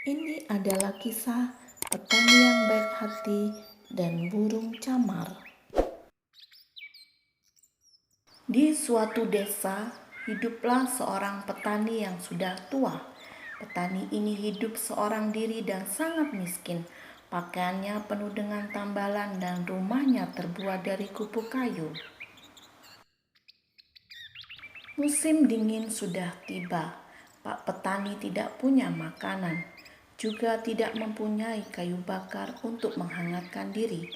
Ini adalah kisah petani yang baik hati dan burung camar. Di suatu desa, hiduplah seorang petani yang sudah tua. Petani ini hidup seorang diri dan sangat miskin. Pakaiannya penuh dengan tambalan dan rumahnya terbuat dari kupu kayu. Musim dingin sudah tiba. Pak petani tidak punya makanan, juga tidak mempunyai kayu bakar untuk menghangatkan diri.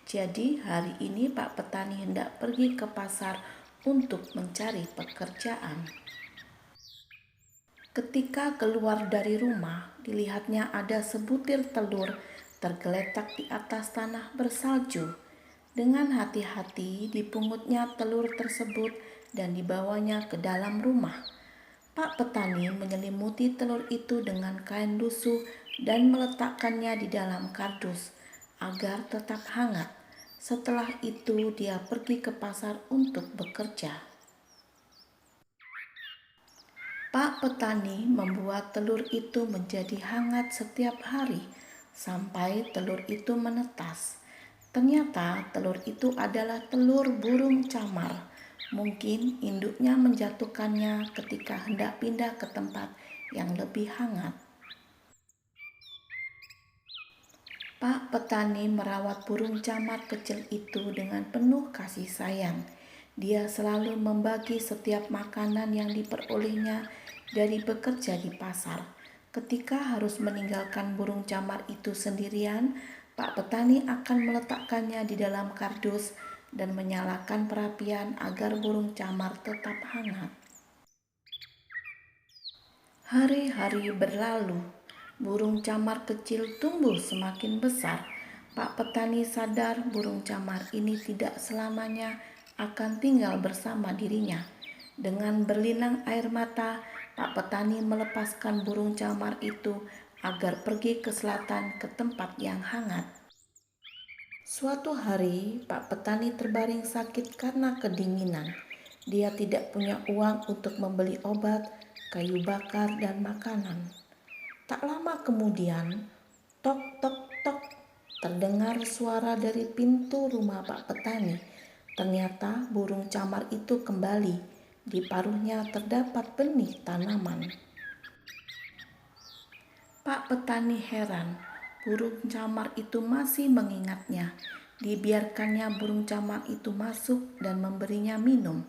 Jadi hari ini Pak petani hendak pergi ke pasar untuk mencari pekerjaan. Ketika keluar dari rumah, dilihatnya ada sebutir telur tergeletak di atas tanah bersalju. Dengan hati-hati dipungutnya telur tersebut dan dibawanya ke dalam rumah. Pak petani menyelimuti telur itu dengan kain lusuh dan meletakkannya di dalam kardus agar tetap hangat. Setelah itu dia pergi ke pasar untuk bekerja. Pak petani membuat telur itu menjadi hangat setiap hari sampai telur itu menetas. Ternyata telur itu adalah telur burung camar. Mungkin induknya menjatuhkannya ketika hendak pindah ke tempat yang lebih hangat. Pak petani merawat burung camar kecil itu dengan penuh kasih sayang. Dia selalu membagi setiap makanan yang diperolehnya dari bekerja di pasar. Ketika harus meninggalkan burung camar itu sendirian, Pak petani akan meletakkannya di dalam kardus dan menyalakan perapian agar burung camar tetap hangat. Hari-hari berlalu, burung camar kecil tumbuh semakin besar. Pak petani sadar burung camar ini tidak selamanya akan tinggal bersama dirinya. Dengan berlinang air mata, Pak petani melepaskan burung camar itu agar pergi ke selatan ke tempat yang hangat. Suatu hari, Pak petani terbaring sakit karena kedinginan. Dia tidak punya uang untuk membeli obat, kayu bakar, dan makanan. Tak lama kemudian, tok tok tok, terdengar suara dari pintu rumah Pak petani. Ternyata burung camar itu kembali. Di paruhnya terdapat benih tanaman. Pak petani heran, burung camar itu masih mengingatnya. Dibiarkannya burung camar itu masuk dan memberinya minum.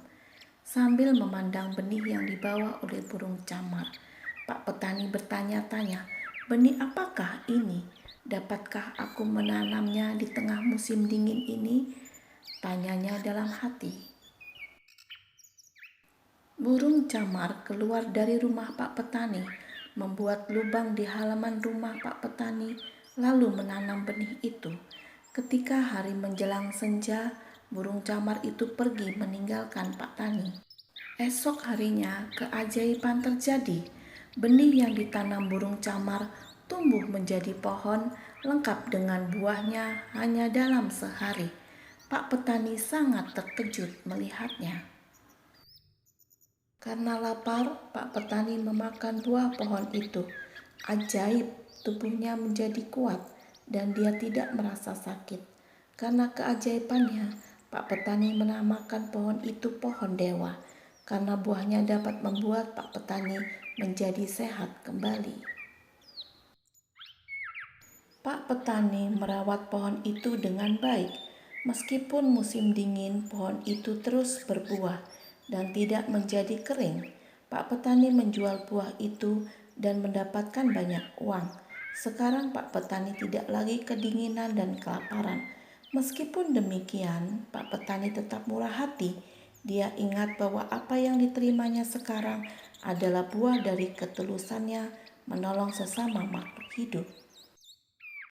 Sambil memandang benih yang dibawa oleh burung camar, Pak petani bertanya-tanya, "Benih apakah ini? Dapatkah aku menanamnya di tengah musim dingin ini?" tanyanya dalam hati. Burung camar keluar dari rumah Pak petani, membuat lubang di halaman rumah Pak petani, lalu menanam benih itu. Ketika hari menjelang senja, burung camar itu pergi meninggalkan Pak tani. Esok harinya keajaiban terjadi. Benih yang ditanam burung camar tumbuh menjadi pohon lengkap dengan buahnya hanya dalam sehari. Pak petani sangat terkejut melihatnya. Karena lapar, Pak petani memakan buah pohon itu. Ajaib, tubuhnya menjadi kuat dan dia tidak merasa sakit. Karena keajaibannya, Pak petani menamakan pohon itu pohon dewa, karena buahnya dapat membuat Pak petani menjadi sehat kembali. Pak petani merawat pohon itu dengan baik. Meskipun musim dingin, pohon itu terus berbuah dan tidak menjadi kering. Pak petani menjual buah itu dan mendapatkan banyak uang. Sekarang Pak petani tidak lagi kedinginan dan kelaparan. Meskipun demikian, Pak petani tetap murah hati. Dia ingat bahwa apa yang diterimanya sekarang adalah buah dari ketulusannya menolong sesama makhluk hidup.